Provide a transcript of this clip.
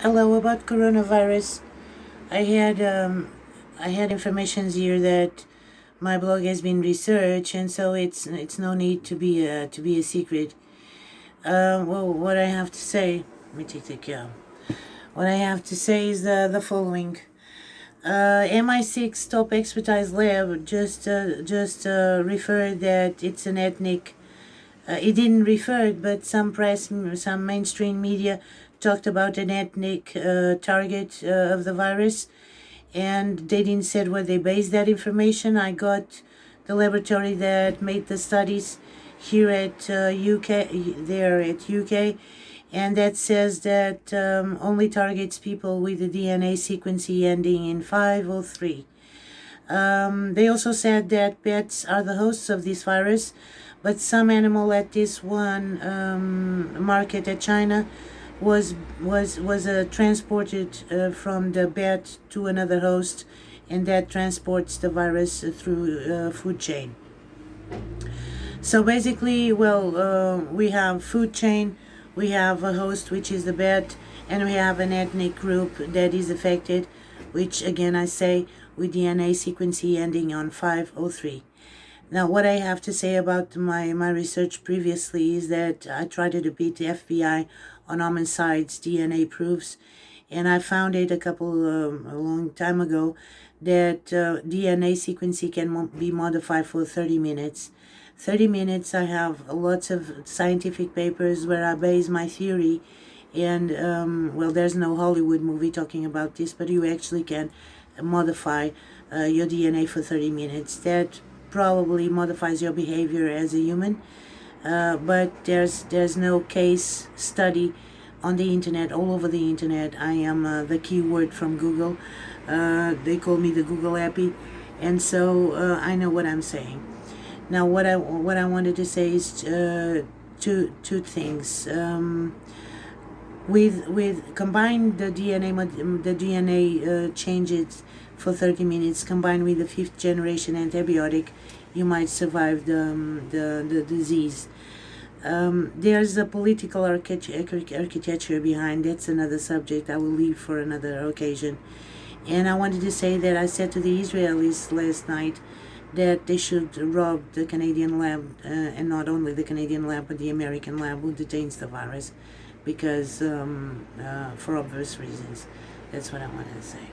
Hello, about coronavirus. I had information here that my blog has been researched, and so it's no need to be a secret. Well, what I have to say, let me take the cab. What I have to say is the following. MI6 top expertise lab just referred that it's an ethnic. It didn't refer it, but some mainstream media talked about an ethnic target of the virus, and they didn't say where they based that information. I got the laboratory that made the studies here at UK, there at UK, and that says that only targets people with a DNA sequence ending in 503. They also said that bats are the hosts of this virus, but some animal at this one market at China was transported from the bat to another host, and that transports the virus through food chain. So basically, we have food chain, we have a host, which is the bat, and we have an ethnic group that is affected, which again I say with DNA sequence ending on 503. Now, what I have to say about my research previously is that I tried to beat the FBI on homicides DNA proofs, and I found it a long time ago that DNA sequencing can be modified for 30 minutes. 30 minutes, I have lots of scientific papers where I base my theory, and there's no Hollywood movie talking about this, but you actually can modify your DNA for 30 minutes. That probably modifies your behavior as a human, but there's no case study on the internet, all over the internet. I am the keyword from Google. They call me the Google Appy, and so I know what I'm saying. Now, what I wanted to say is two things. With combine the DNA changes for 30 minutes, combined with the 5th generation antibiotic, you might survive the disease. There's a political architecture behind. That's another subject I will leave for another occasion. And I wanted to say that I said to the Israelis last night that they should rob the Canadian lab, and not only the Canadian lab, but the American lab who detains the virus, because for obvious reasons. That's what I wanted to say.